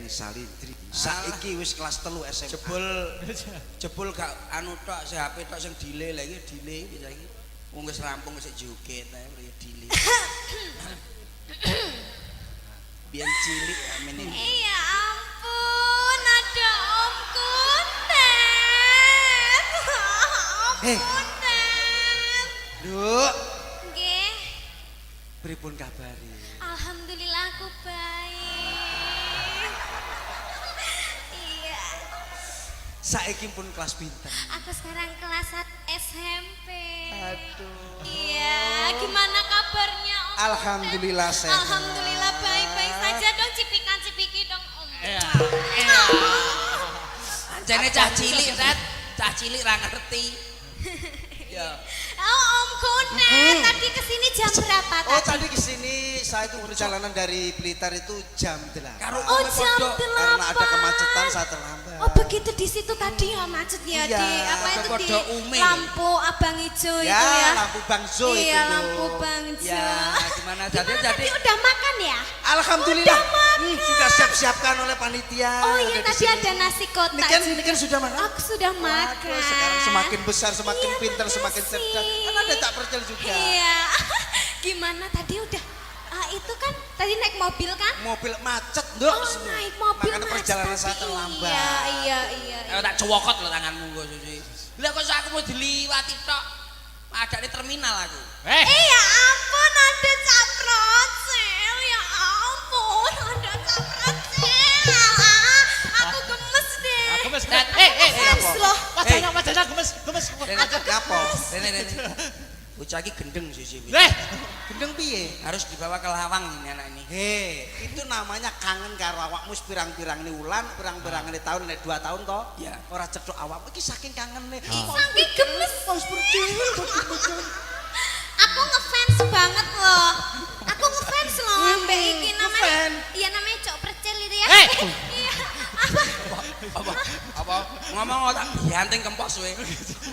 Salintri. Saiki wis kelas 3 SMA. Jebul gak anu tok, si HP tok sing delay lha iki delay saiki. Wong wis rampung wis joget ae ya delay. Biyen cilik amene. Ya ampun, ada Om Kuntet. Om Kuntet. Nduk. Nggih. Pripun kabare? Alhamdulillah aku baik. Iya. Saiki pun kelas pinten? Aku sekarang kelas 1 SMP. Aduh. Iya, gimana kabarnya Om? Alhamdulillah sehat. Alhamdulillah baik-baik saja dong, cipikan-cipiki dong Om. Iya. Anjane cah cilik, Rat. Cah cilik ra ngerti. Ya. Oh, Om Kuntet, tadi kesini jam berapa tadi? Oh, tadi kesini saya itu perjalanan dari Blitar itu jam 8. Oh, jam 8. Karena ada kemacetan saya terlambat. Oh, begitu di situ tadi ya macetnya Iya, di apa itu di Ume. lampu abang hijau Ya, itu ya. lampu Bangjo itu. Iya, lampu Bangjo. Ya, gimana Gimana jadi tadi udah makan ya? Alhamdulillah. Udah makan. Sudah siap-siapkan oleh panitia. Oh iya, Udah tadi di sini. ada nasi kotak. Ini kan sudah makan. Aku sudah makan. Waduh, sekarang semakin besar, semakin Iya, pintar, semakin makasih. cerdas. Kan ada tak percaya juga. Iya. Gimana tadi udah itu kan tadi naik mobil kan? Mobil macet, Nduk. Oh, naik mobil Makanya macet perjalanan saya tadi. terlambat. Iya. Tak cowokot lho tanganmu kok Susi. Lah kok aku mau diliwati tok. Ada di terminal aku. Ya ampun, ada caprocel. Ya ampun, ada caprocel. Aku gemes deh. Gemes. Gemes loh. Wajahnya gemes. Apa? Rene. Bocah iki gendeng Susi. Gendeng piye? Harus dibawa ke lawang ini anak ini. Itu namanya kangen karo awakmu pirang-pirang ini wulan, pirang-pirang ini tahun, 2 tahun toh? Iya. Ora cedhok awakmu iki saking kangene. Saking gemes. Wis berjil. Aku ngefans banget loh. Aku ngefans loh mbak iki namanya. Iya namanya Cok Percil itu ya. Iya. Apa? Ngomong tak dianting kempos we.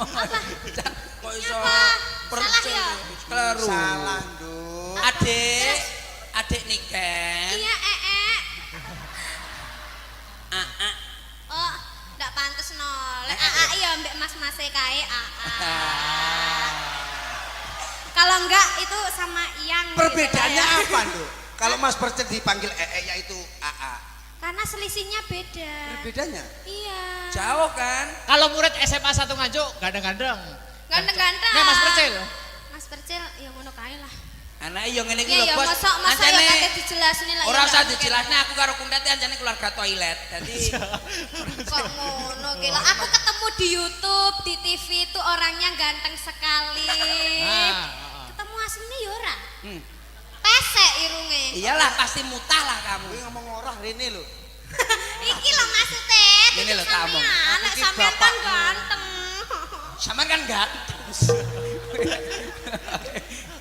Apa? Kok iso Salah ya? Kleru. Salah, Nduk. Adik Niken. Iya, Oh, ndak pantes no. Lek iya mbak mas-mase kae Kalau enggak itu sama Iyang. Perbedaannya gitu, apa, Nduk? Kalau Mas Percet dipanggil yaitu AA. Karena selisihnya beda. Perbedaannya? Iya. Jauh kan? Kalau murid SMA 1 Nganjuk gandeng-gandeng. Ganteng-ganteng. Nah, Mas Percil. Mas Percil ya ngono kae lah. Anak yo ngene iki Iya lho, ya Bos. masa ya kate dijelasne lah. Ora usah dijelasne aku karo Kuntet anjane keluarga toilet. Dadi kok ngono ki lho. Aku ketemu di YouTube, di TV itu orangnya ganteng sekali. Ketemu aslinya ya ora. Pesek irunge. Iyalah pasti mutah lah kamu. Kuwi ngomong ora rene lho. Iki lho maksudnya. Ini lho tak omong. Anak sampean kan ganteng. Sampean kan ganteng.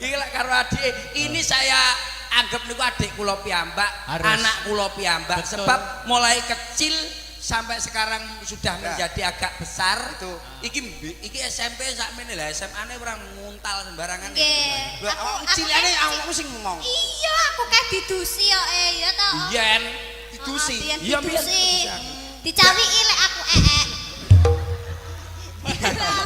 Iki lek karo adik ini saya anggap niku adik kula piyambak, anak kula piyambak sebab mulai kecil sampai sekarang sudah menjadi agak besar itu iki SMP sakmene lah SMA-ne ora nguntal sembarangan. Nggih. Cilane awakmu sing ngomong. Iya, aku kayak didusi ya ya toh. Yen Didusi. Iya didusi. Dicawiki lek aku ee.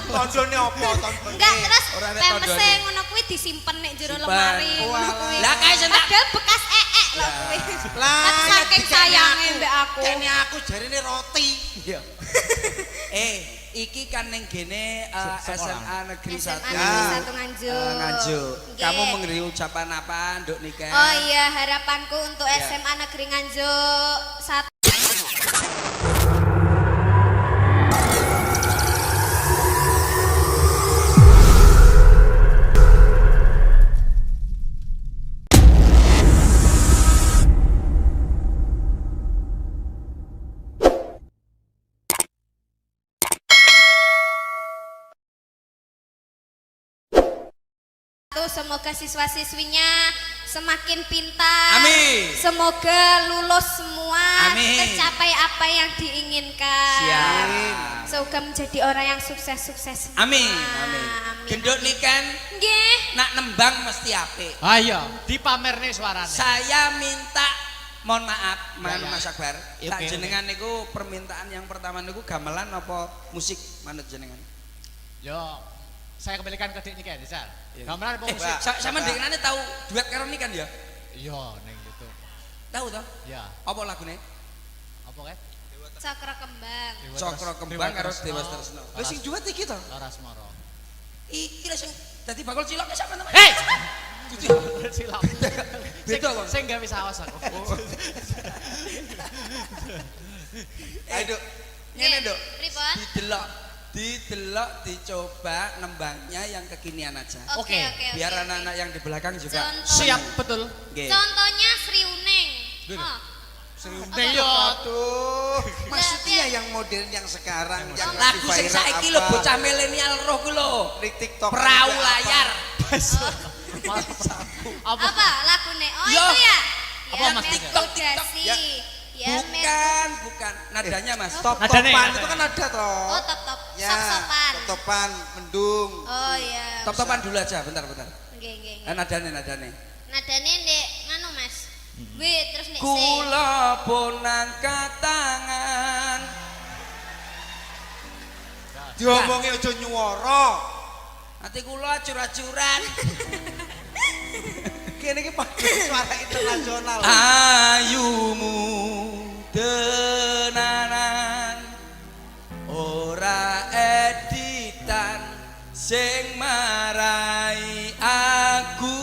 tondone apa tondone? Enggak terus Ora nek pempese tondone. ngono kuwi disimpen nek jero Simpen. lemari ngono kuwi. Lah kae sing tak Padahal bekas ee lho kuwi. Lah Saking sayange mbek aku. Kene aku jarine roti. iya. Iki kan ning gene SMA Negeri 1 SMA Negeri 1 Nganjuk. Nganjuk. Nggih. Kamu memberi ucapan apa Nduk Nika? Oh iya, harapanku untuk Iya. SMA Negeri Nganjuk 1. Semoga siswa-siswinya semakin pintar. Amin. Semoga lulus semua. Amin. Tercapai apa yang diinginkan. Siap. Semoga menjadi orang yang sukses-sukses. Amin. semua. Amin. Amin. Gendut nikan Nggih. nak nembang mesti apik. Ayo, dipamerne suarane. Saya minta mohon maaf, Ya, ya. Mas Akbar. Oke, Tak oke. jenengan niku permintaan yang pertama niku gamelan apa musik manut jenengan? Yo, saya kembalikan ke Dik Nika ya, Sar. Iya. Gamelan apa Eh, musik? sama denganane tahu duet karo nikan ya? Iya, ning gitu. Tahu toh? Ya, Apa lagune? apa kae? Cakra kembang. Dewa Cokro Tresno. Kembang karo Tresno. Dewa Tresno. Lah sing duet iki to. Laras Moro. Iki lho sing dadi bakul cilok sama teman. Hei! Silap. Beda, Bang. Sing gak bisa awas aku. Ayo, Duk. Ngene, Nggih. Duk. Pripun? Didelok, dicoba nembangnya yang kekinian aja. Oke, Oke, oke, Biar oke, anak-anak yang di belakang juga Contoh. Siap, betul. Nggih. Contohnya Sri Uning. Dulu. Oh. Nih yo. Aduh, maksudnya yang modern yang sekarang yang Lagu sing viral saiki lho bocah milenial roh ku lho. di TikTok Perahu juga apa? layar. Apa? Apa lagune? Oh Yo. itu ya. Apa, Ya Mas Tiga? metodasi. Ya. Ya Bukan nadanya Mas. Top-topan Nadanya, itu kan ada toh. Oh top-top. Ya, Sop-sopan. top-topan, mendung. Oh iya. Top-topan dulu aja, bentar. Nggih, nggih, nggih. Nadane. Nadane ndek nganu Mas. Wih, terus nek Kula pun angkat tangan. Diomongi aja nyuwara. Hati kula acur-acuran. Kene iki pakai suara internasional. Ayumu tenanan ora editan sing marai aku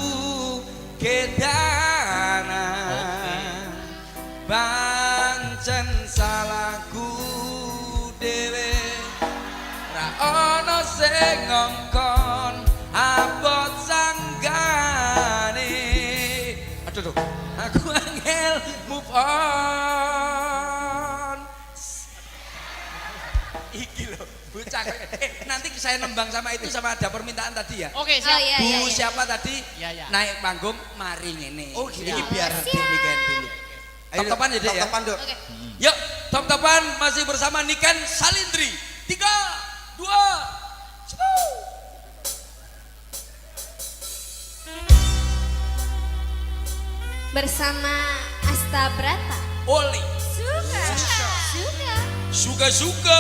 kedanan pancen salahku dhewe ra ono sing ngongkon abot sanggane aduh aku angel move on iki lho bocah nanti saya nembang sama itu sama ada permintaan tadi ya Oke, Oh siap. iya Bu iya. iya. siapa tadi Iya, iya. naik panggung mari ngene Oh, gitu. ini biar Siap. demikian dulu top-topan ya Dek, ya Top-topan, Dok. Oke. yuk top-topan masih bersama Niken Salindri 3, 2, 1 Bersama Asta Brata. Oli Suka. suka-suka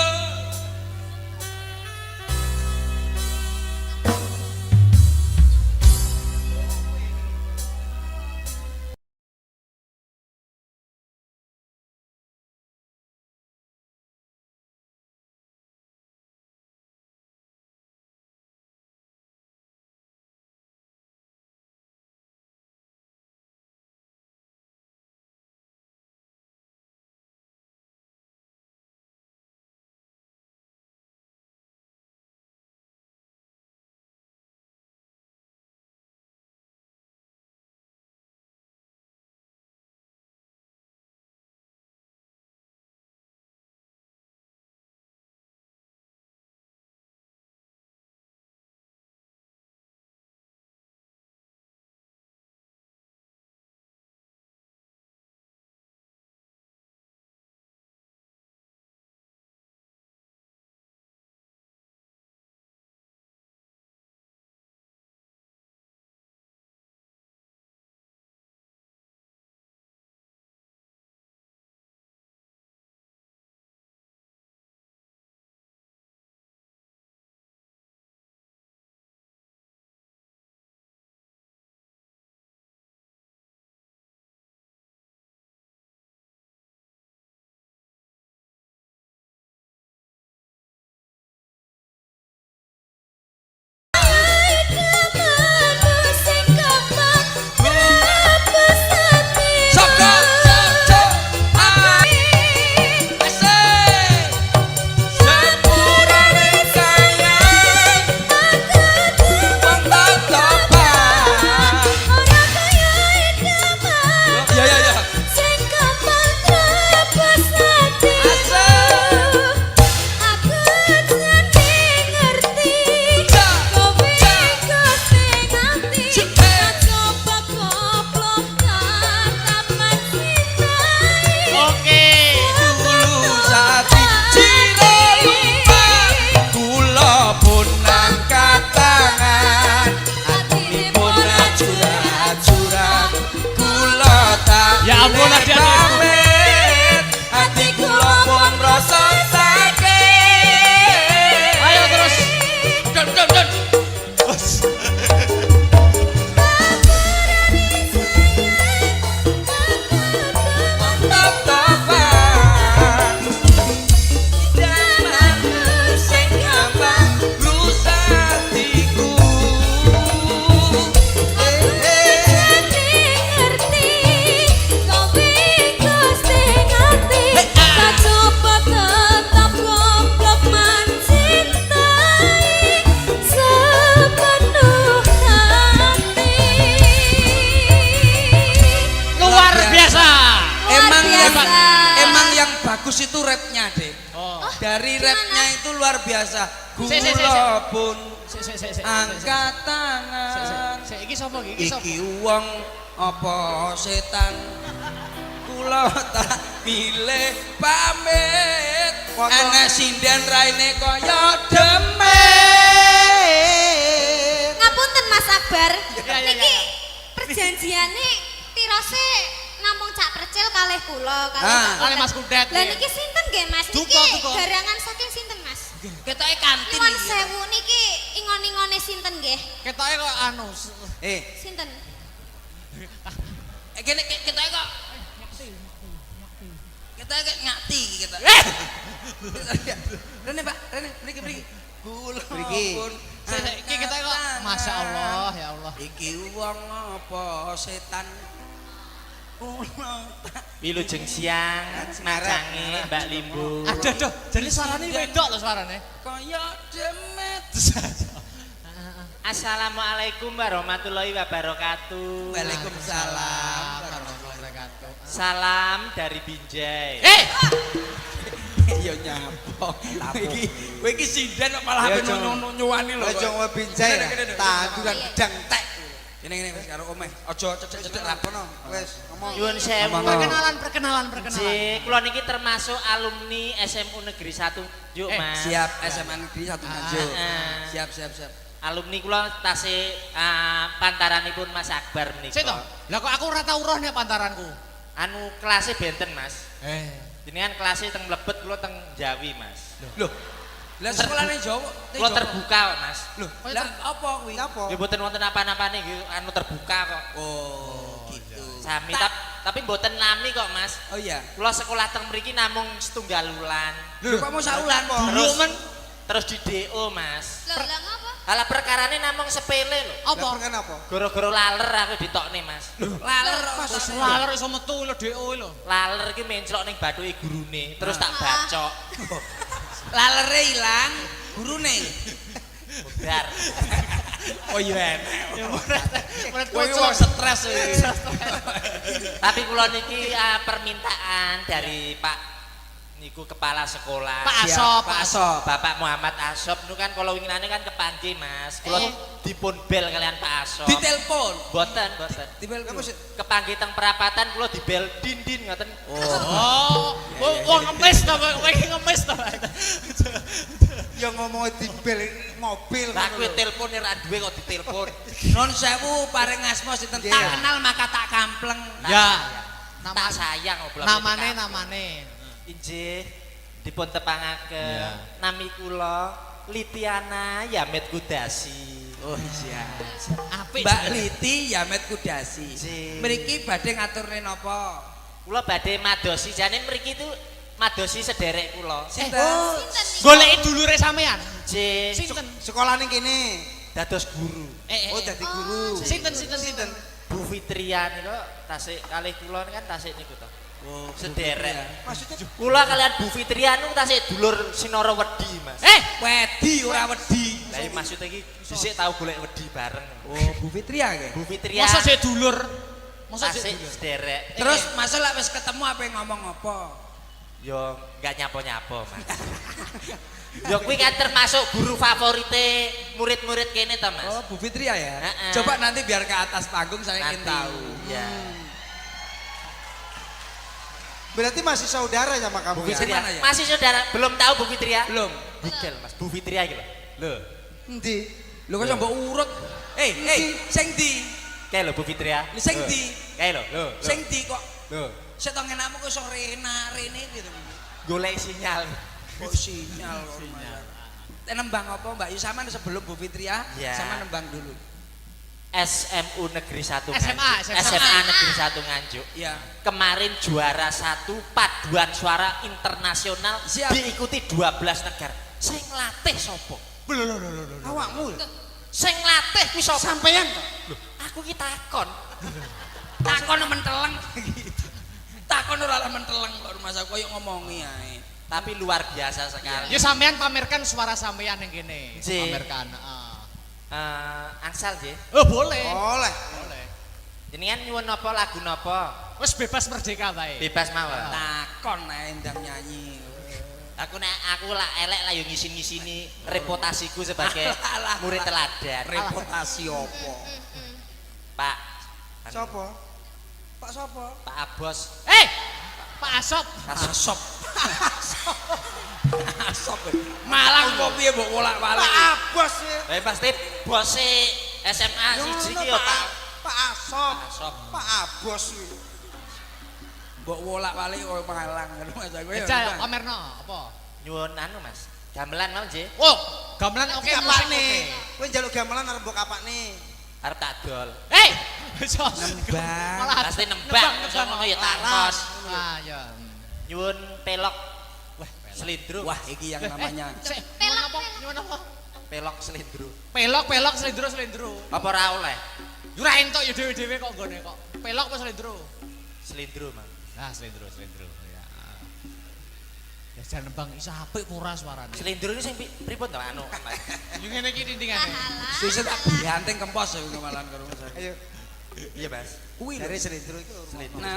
pamit ati kula pun rasa sakit. Ayo terus. Don. Bagus itu rapnya deh. Dari rapnya itu luar biasa. Kula pun angkat tangan. Iki sapa iki? Iki wong apa setan? Kula tak pilih pamit. Ana sinden raine kaya demit. Ngapunten Mas Akbar. Ya. Niki perjanjiane tirose namung cak percil kalih kula Kalih Mas Kudet. Lah niki sinten nggih Mas? Niki Duka. garangan saking sinten Mas? Ketoke kantin. Nyuwun sewu niki ingon-ingone sinten nggih? Ketoke kok anu. Sinten? Kene ketoke kok ketoke ngati iki ketok. Rene Pak, Rene mriki. Kula pun Iki ketoke kok Masya Allah ya Allah. iki wong apa setan? Wilujeng siang, macange Mbak Limbu. Aduh, jadi suarane wedok lho suarane. Kaya demit. Assalamualaikum warahmatullahi wabarakatuh. Waalaikumsalam. Salam dari Binjai. Ya nyapa. Kowe iki sinden kok malah ape nyuwani lho. Aja ngombe binjai. Tanduran gedang tek. Ini wis karo omeh. Aja cedek-cedek lapono. Wis ngomong. Nyuwun sewu. Perkenalan. Ji, kula niki termasuk alumni SMU Negeri 1 Njuk, Mas. Siap SMA Negeri 1 Nganjuk. Siap. Alumni kula tasih pantaranipun Mas Akbar menika. Sik to. Lah kok aku ora tau roh nek pantaranku. Anu kelasnya benten, Mas. Jenengan kelasnya teng mlebet kula teng Jawi, Mas. Loh. Lah sekolahane Jawa. Kula terbuka kok, Mas. Loh, lah apa kuwi? Apa? Nggih mboten wonten apa-apane nggih anu terbuka kok. Oh, gitu. Sami tapi mboten nami kok, Mas. Oh iya. Kula sekolah teng mriki namung setunggal wulan. Lho, kok mau saulan? Terus di DO, Mas. Lah ngapa? Alah perkarane namung sepele lho. Apa? Kenapa? Gara-gara laler aku ditokne, Mas. Laler Mas laler iso metu lho DO lho. Laler iki menclok ning bathuke gurune, terus tak bacok. lalere ilang, gurune. Budar. Oh iya enak. Kowe Kowe stres. Tapi kula niki permintaan dari Pak niku kepala sekolah. Pak Asop. Bapak Muhammad Asop niku kan kalau winginane kan kepanggih, Mas. Kula dipun bel kalian Pak Asop. Ditelepon. Boten. Ditelepon. Kepanggih teng perapatan kula dibel dindin ngoten. Wong ngemis to, kowe iki ngemis to. Ya ngomong di bel mobil. Lah kowe telepon ora duwe kok ditelepon. Non sewu paring asma sinten tak kenal maka tak kampleng. Ya. Tak sayang kok Namane. Injih dipun tepangaken nami kula Litiana Yamet Kudasi. Oh iya. Apik. Mbak Liti Yamet Kudasi. Nggih. Mriki badhe ngaturne napa? Kula badhe madosi jane mriki itu madosi sederek kula. Sinten? Goleki dulure sampean. Nggih. Sinten? Sekolah ning kene. Dados guru. Oh dadi guru. Sinten? Bu Fitria niku tasik kalih kula kan tasik niku to. Oh, sederek. Maksudnya Kula kalian Bu Fitria niku tasik dulur Sinara Wedi, Mas. wedi ora wedi. Lah iki maksud iki sisik tau golek wedi bareng. Oh, Bu Fitria nggih. Bu Fitria. Masa sik dulur? Masa tasik sik dulur? sederek. Terus masa lek wis ketemu apa ngomong apa? Yo enggak nyapo-nyapo, Mas. Yo kuwi kan termasuk guru favorite murid-murid kene to, Mas. Oh, Bu Fitria ya. Heeh. Coba nanti biar ke atas panggung saya ingin tahu. Ya. berarti masih saudara sama kamu Bu ya? Fitria. Mana ya? Masih saudara, belum tahu Bu Fitria? Belum. Google, Mas. Bu Fitria iki lho. Lho. Endi? Lho kok mbok urut. Sing ndi? Kae lho Bu Fitria. Sing ndi? Kae lho. Lho. Sing ndi kok? Lho. Saya tau ngenakmu kok iso rene gitu. Golek sinyal. Oh sinyal. Nembang apa Mbak Yu sama sebelum Bu Fitria Ya. sama nembang dulu. SMU Negeri 1 SMA. SMA Negeri 1 Nganjuk. Ya. Kemarin juara 1 paduan suara internasional Siap. diikuti 12 negara. Sing latih sapa? Awakmu. Sing latih kuwi sapa? Sampeyan. Loh, aku ki takon. Takon menteleng. Takon ora menteleng kok rumah saya koyo ngomongi ae. Tapi luar biasa sekali. Ya sampean pamerkan suara sampean yang kene. Ji. Pamerkan. Angsal nggih. Oh boleh. Oleh. Boleh. Jenengan nyuwun napa lagu napa? Wes bebas merdeka bae. Bebas mawon. Takon ae ndang nyanyi. Aku lah elek lah yo ngisin-ngisini reputasiku sebagai Alah, murid teladan. Reputasi opo? Pak. Sopo? Pak sopo? Pak Abos. Pak Asop. Asop. Asop. Malang kok piye mbok wolak-walik? Pak Abos ya. Pasti bose SMA siji ki yo Pak Asop. Asop. Pak Abos kuwi. Mbok wolak-walik kok Malang rumah saya kowe. Ejal pamerno apa? Nyuwun anu Mas. Gamelan mau nggih. Oh, gamelan oke musik oke. Kowe njaluk gamelan arep mbok kapakne. Arep tak dol. Nembang. Malah Pasti nembang iso ngono ya takon. Ah ya. Nyuwun pelok. Wah, selindro. Wah, iki yang namanya Nyuwun apa? Nyuwun apa? Pelok selindro. Pelok selindro. Apa ora oleh? Ora entuk ya dhewe-dhewe kok nggone kok. Pelok apa selindro? Selindro, Mas. Nah, selindro ya. Ya jan nembang iso apik ora suarane. Selindro ini sing pripun to anu, Mas? Yo ngene iki tintingane. susu tak dihanting kempos ya kemalan karo saya. Ayo. Iya, Mas. Kuwi dari selindro itu. Selindro. Nah.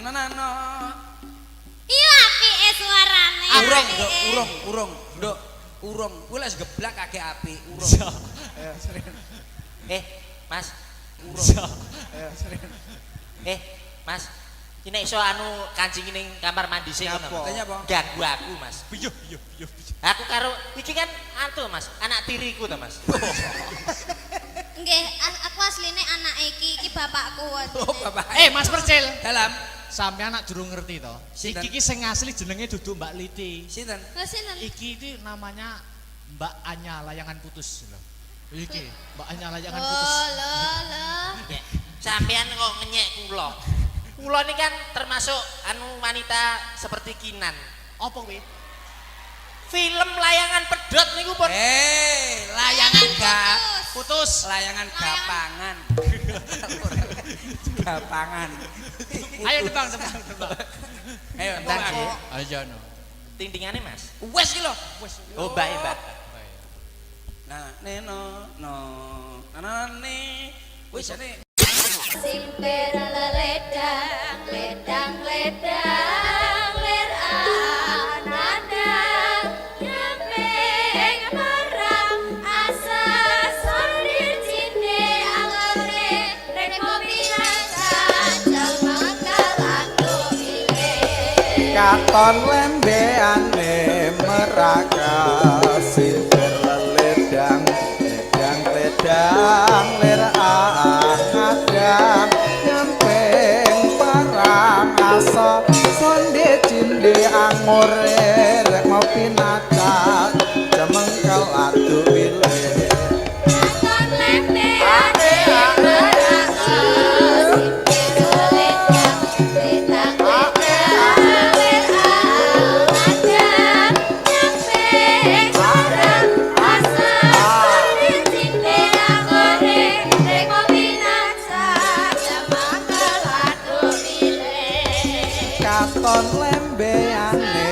Iya apike suarane. Urung, apike. Nduk, Nduk. Urung. Kuwi lek geblak kakek apik, urung. Mas. Urung. Mas. Iki nek iso anu kancing ning kamar mandi sing ngono. Apa? Tanya apa? Ganggu aku, Mas. Yo. Aku karo iki kan antu, Mas. Anak tiriku to, Mas. Nggih, aku asline anak iki bapakku. Oh, Bapak. Mas Percil. Dalam Sampeyan nak durung ngerti to. Sinten? Iki sing asli jenenge dudu Mbak Liti. sinten? Lha sinten? Iki itu namanya Mbak Anya layangan putus lho. Iki Mbak Anya layangan Oh, putus. lho. Ya, sampean kok ngenyek kula. Kula ini kan termasuk anu wanita seperti Kinan. Apa kuwi? Film layangan pedot niku pun Layangan Putus. layangan gapangan. Gapangan. Ayo tebang. Ayo, Tentang tebang. nggih. Ayo no. Tintingane, Mas. Wes ki lho. Oh, baik, Mbak. Nah, ne. Wis jane Simper ledang, ler anadang, nyempeng marang asa sondir cinde angore, rek mobi rasa jamang kalando ile. Katon lembeane meraga sinter ledang ler angadang nyempeng parang asa sonde cinde angore rek mau pinacak jamengkel adu wile Katon lembeane meraga, simper ledang, ler anadang, nyempeng marang asa sondir cinde angore, rek mobi rasa jamang kalando ile. katon lembeane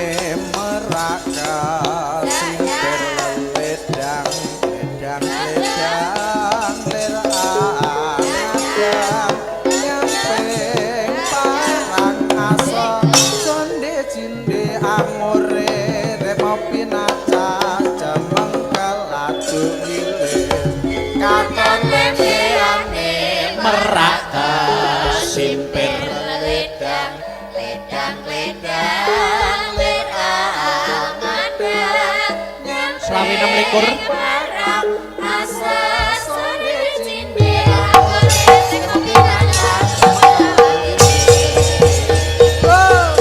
meraga sinter ledang ler angadang nyempeng parang asa sonde cinde angore remo pinacak jamengkel adu milih katon lembeane Meraka Simper ledang, ler angadang, Selawi 26. parang asa sondir cinde angore, rek mobi rasa jamang kalando ile. Oh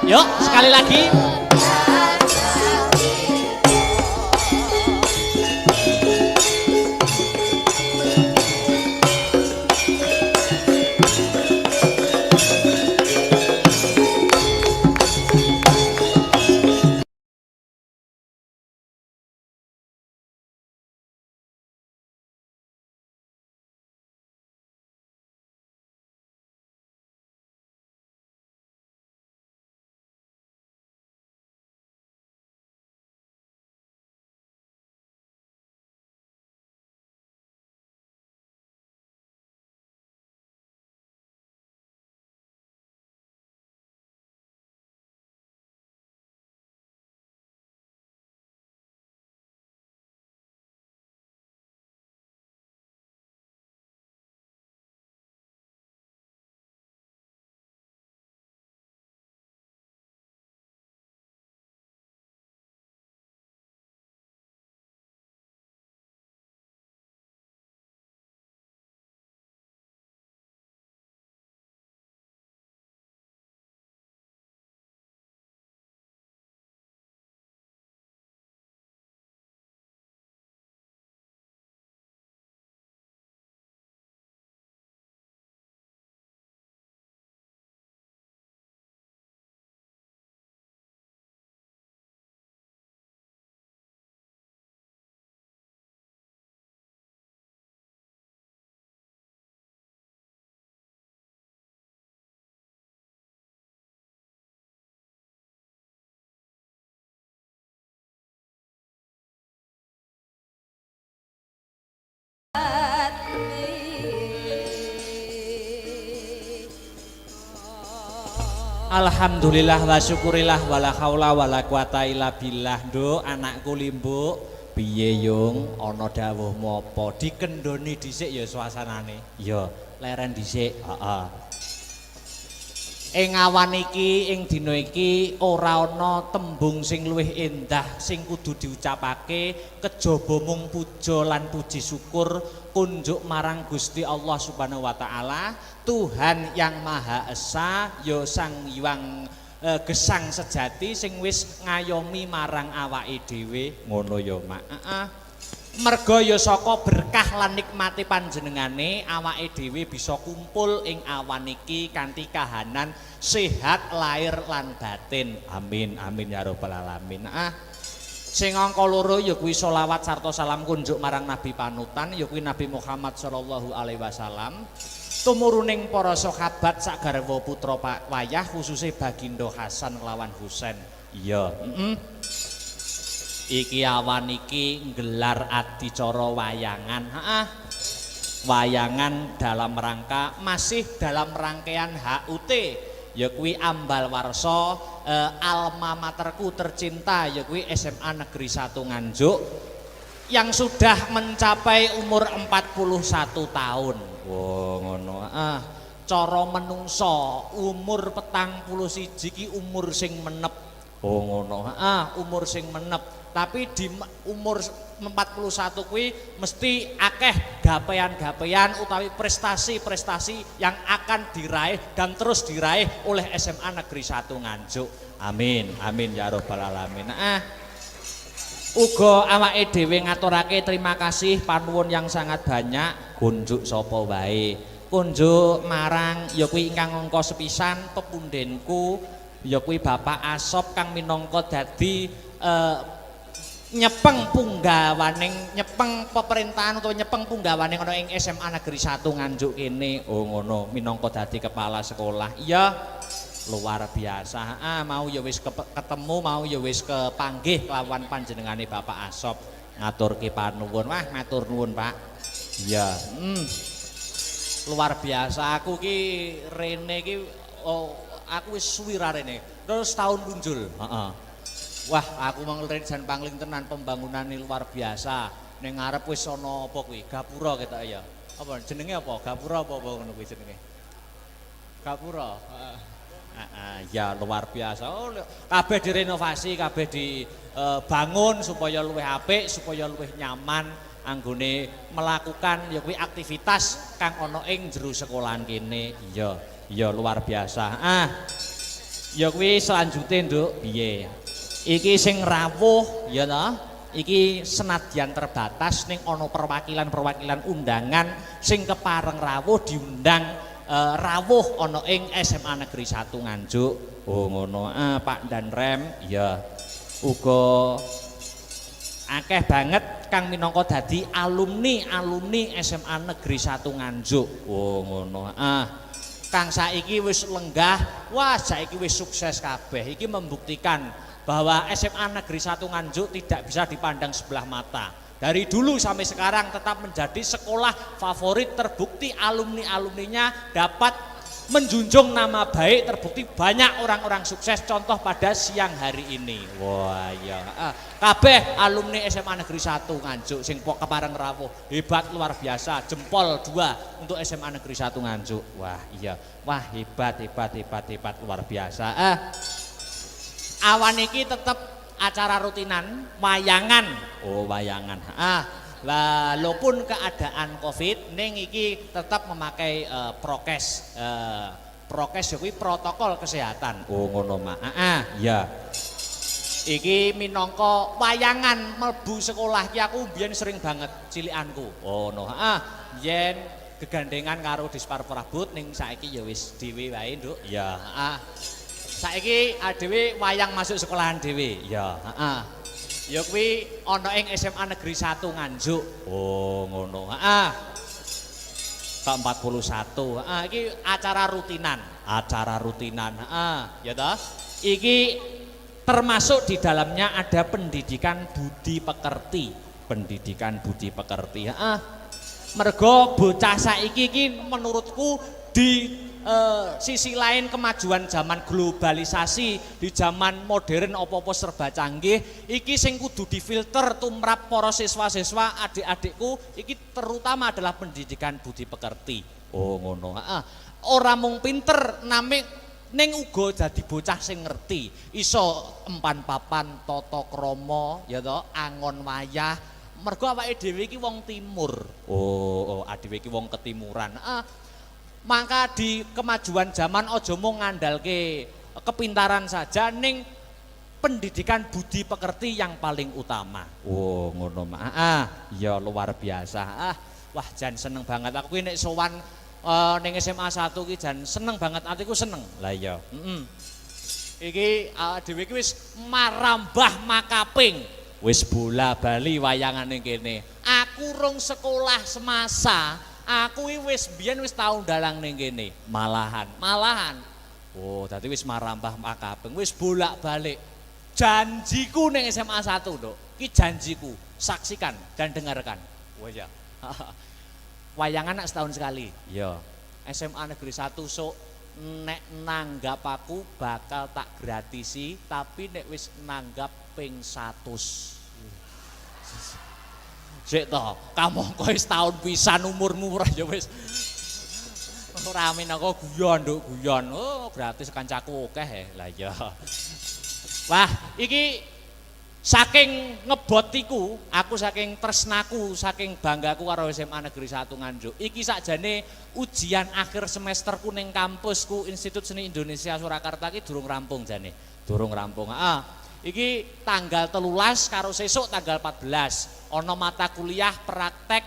Yuk, sekali lagi. Alhamdulillah wa syukurillah wala haula wala quwata illa billah. Nduk, anakku Limbuk, piye yung ana dawuhmu apa? Dikendhoni dhisik ya suasanane. Ya, leren dhisik. Heeh. Ing awan iki, ing dina iki ora ana tembung sing luwih endah sing kudu diucapake kejaba mung puja lan puji syukur kunjuk marang Gusti Allah Subhanahu wa taala, Tuhan yang Maha Esa, ya Sang Hyang Gesang sejati sing wis ngayomi marang awake dhewe. Ngono ya, Mak. Heeh. Merga ya saka berkah lan nikmati panjenengane awake dhewe bisa kumpul ing awan iki kanthi kahanan sehat lahir lan batin. Amin amin ya rabbal alamin. Sing angka loro ya kuwi selawat sarta salam kunjuk marang Nabi panutan ya kuwi Nabi Muhammad sallallahu alaihi wasallam. Tumuruning para sahabat sak garwa putra wayah khususe Bagindo Hasan lawan Husain. Iya, iki awan iki nggelar adicara wayangan. Wayangan dalam rangka masih dalam rangkaian HUT, ya kuwi ambal warsa alma materku tercinta, ya kuwi SMA Negeri 1 Nganjuk yang sudah mencapai umur 41 tahun. Wah, ngono. Cara menungso umur 41 iki umur sing menep. Oh ngono. Umur sing menep. Tapi di umur 41 kuwi mesti akeh gapean-gapean utawi prestasi-prestasi yang akan diraih dan terus diraih oleh SMA Negeri 1 Nganjuk. Amin, amin ya rabbal alamin. Uga awake dhewe ngaturake terima kasih panuwun yang sangat banyak kunjuk sapa wae. Kunjuk marang ya kuwi ingkang angka sepisan pepundhenku ya kuwi Bapak Asop kang minangka dadi nyepeng punggawaning nyepeng pemerintahan utawa nyepeng punggawaning ana ing SMA Negeri 1 Nganjuk kene. Oh ngono, minangka dadi kepala sekolah. Iya, luar biasa. Mau ya wis ketemu, mau ya wis kepanggih lawan panjenengane Bapak Asop ngaturke panuwun. Wah, matur nuwun, Pak. Iya, luar biasa. Aku ki rene ki aku wis suwi rene. Terus tahun punjul. Wah, aku manglen jan pangling tenan pembangunan luar biasa. Ning ngarep wis ana apa kuwi? Gapura ketok ya. Apa jenenge apa? Gapura apa ngono kuwi jenenge? Gapura. Ya luar biasa. Oh, kabeh direnovasi, kabeh dibangun supaya luwih apik, supaya luwih nyaman anggone melakukan ya kuwi aktivitas kang ana ing jero sekolahan kene. Iya, iya luar biasa. Ya kuwi selanjutnya Nduk, piye? Iki sing rawuh ya ta? Iki senadyan terbatas ning ana perwakilan-perwakilan undangan sing kepareng rawuh diundang rawuh ana ing SMA Negeri 1 Nganjuk. Oh ngono. Pak dan Rem ya uga akeh banget kang minangka dadi alumni SMA Negeri 1 Nganjuk. Oh ngono. Kang saiki wis lenggah, wah saiki wis sukses kabeh. Iki membuktikan bahwa SMA Negeri 1 Nganjuk tidak bisa dipandang sebelah mata. Dari dulu sampai sekarang tetap menjadi sekolah favorit, terbukti alumni-alumninya dapat menjunjung nama baik, terbukti banyak orang-orang sukses, contoh pada siang hari ini. Wah ya, kabeh alumni SMA Negeri 1 Nganjuk sing kepareng rawuh hebat luar biasa, jempol 2 untuk SMA Negeri 1 Nganjuk. Wah iya, wah hebat luar biasa. Awan iki tetep acara rutinan wayangan. Oh wayangan. Walaupun keadaan Covid ning iki tetap memakai prokes. Prokes kuwi protokol kesehatan. Oh ngono Mak. Ya. Iki minangka wayangan mlebu sekolah ki aku biyen sering banget cilikanku. Oh no. Yen gegandengan karo Dispar Prabot ning saiki ya wis dhewe wae, Nduk. Ya, saiki dhewe wayang masuk sekolahan dhewe. Ya, ya kuwi ana ing SMA Negeri 1 Nganjuk. Oh, ngono. Ke-41. Iki acara rutinan. Ya toh? Iki termasuk di dalamnya ada pendidikan budi pekerti. Mergo bocah saiki iki menurutku di sisi lain kemajuan zaman globalisasi, di zaman modern apa-apa serba canggih, iki sing kudu difilter tumrap para siswa-siswa adik-adikku iki terutama adalah pendidikan budi pekerti. Oh ngono. Ora mung pinter name ning uga dadi bocah sing ngerti, iso empan papan tata krama ya to, angon wayah. Mergo awake dhewe iki wong timur. Oh, dhewe iki wong ketimuran. Maka di kemajuan zaman aja mung ngandalke kepintaran saja, ning pendidikan budi pekerti yang paling utama. Oh, ngono Mak. Ya luar biasa. Wah, jan seneng banget aku nek sowan ning SMA 1 ki jan seneng banget, atiku seneng. Lah iya. Iki dhewe iki wis marambah makaping. Wis bola bali wayangan ning kene. Aku rung sekolah semasa, aku wis biyen wis tau ndalang ning kene. Malahan. Oh, dadi wis marambah makaping, wis bolak-balik. Janjiku ning SMA 1, Nduk. Ki janjiku. Saksikan dan dengarkan. Oh ya. Wayangan nak setahun sekali. Ya. SMA Negeri 1 sok nek nanggap aku bakal tak gratisi, tapi nek wis nanggap ping 100. Sik to, kamangka wis tahun pisan umurmu ya wis. Ora amin aku guyon, Nduk, guyon. Oh, gratis kancaku akeh. Lah iya. Wah, iki saking ngebotiku, aku saking tresnaku, saking banggaku karo SMA Negeri 1 Nganjuk. Iki sakjane ujian akhir semesterku ning kampusku Institut Seni Indonesia Surakarta iki durung rampung jane. Durung rampung. Iki tanggal 13 karo sesuk tanggal 14. Ana mata kuliah praktek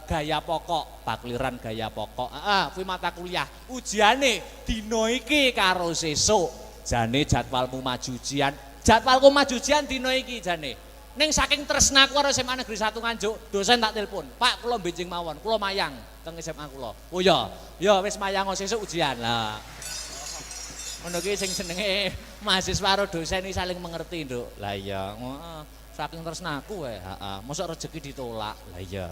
gaya pokok, bakliran gaya pokok. Kuwi mata kuliah. Ujiane dina iki karo sesuk. Jane jadwalmu maju ujian. Jadwalku maju ujian dina iki jane. Ning saking tresnaku karo SMA Negeri 1 Nganjuk, dosen tak telepon, "Pak, kula benjing mawon, kula mayang teng SMA kula." "Oh ya, ya wis mayang sesuk ujian." Lah. Ngono ki sing jenenge mahasiswa karo dosen iki saling mengerti, Nduk. Lah iya, saking tresnaku wae, mosok rezeki ditolak. Lah iya,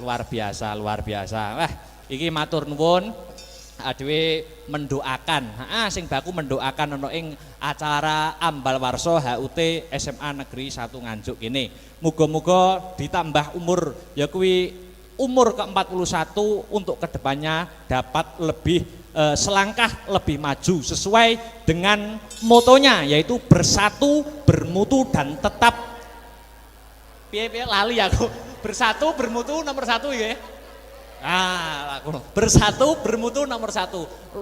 luar biasa, luar biasa. Wah, iki matur nuwun. Dhewe mendoakan, sing baku mendoakan ana ing acara ambal warsa HUT SMA Negeri 1 Nganjuk kene. Muga-muga ditambah umur, ya kuwi umur ke-41 untuk kedepannya dapat lebih selangkah lebih maju sesuai dengan motonya, yaitu bersatu, bermutu dan tetap piye lali aku. Bersatu, bermutu nomor 1 ya. Ah, aku bersatu bermutu nomor 1.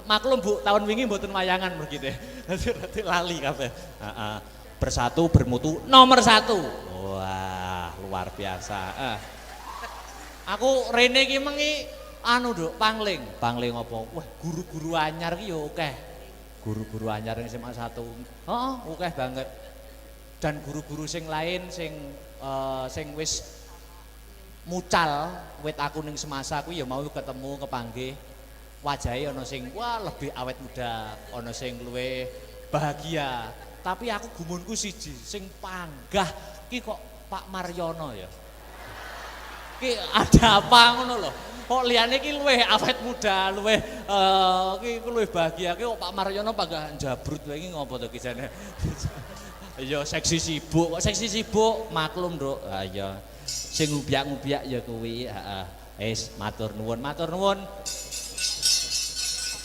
Maklum Bu, tahun wingi mboten wayangan begitu. Dadi lali kabeh. Heeh. Bersatu bermutu nomor 1. Wah, luar biasa. Aku rene iki mengi anu Nduk, pangling. Pangling apa? Wah, guru-guru anyar iki yo akeh. Guru-guru anyar ning SMA 1. Heeh, akeh banget. Dan guru-guru sing lain sing wis mucal wit aku ning semasa aku ya mau ketemu kepanggih wajahe ana sing wah lebih awet muda, ana sing luwih bahagia. Tapi aku gumunku siji, sing panggah ki kok Pak Maryono ya. Ki ada apa ngono lho. Kok liyane ki luwih awet muda, luwih ki luwih bahagia ki kok Pak Maryono panggah jabrut wae iki ngopo to ki jane. Ya seksi sibuk, kok seksi sibuk maklum Nduk. Ha iya. Sing ngubiak-ngubiak ya kuwi, heeh. Wis matur nuwun, matur nuwun.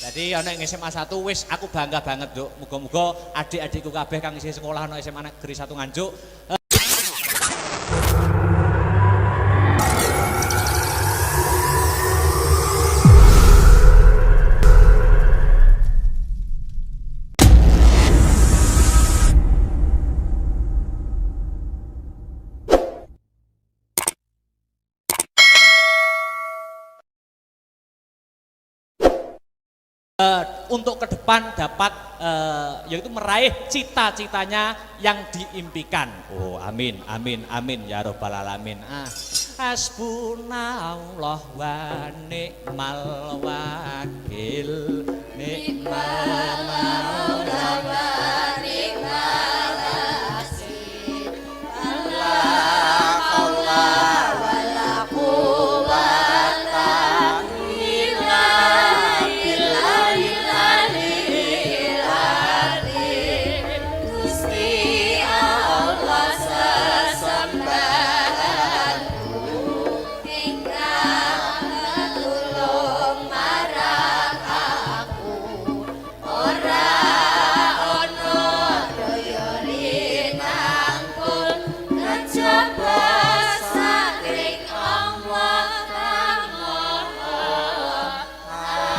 Jadi ana ing SMA 1 wis aku bangga banget, Nduk. Muga-muga adik-adikku kabeh kang isih sekolah ana SMA Negeri 1 Nganjuk untuk ke depan dapat yaitu meraih cita-citanya yang diimpikan. Oh, amin, amin, amin ya robbal alamin. Hasbunallah wa ni'mal wakil, ni'mal maula wa ni'mal nasir. Allah Allah wala quwwata illa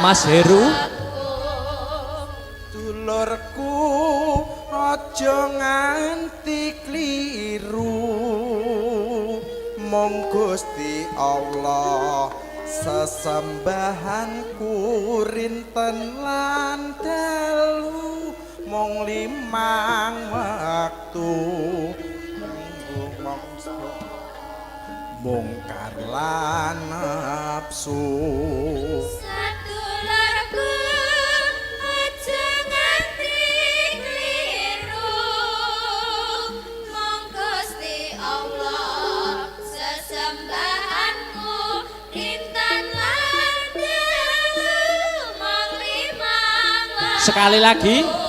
Mas Heru, dulurku aja nganti kliru, mong Gusti Allah sesembahanku rinten lan dalu, mong 5 waktu mungkar lan nafsu. Sadulurku aja nganti kliru, mong Gusti Allah sesembahanku rinten lan dalu, mong 5 waktu. Sekali lagi.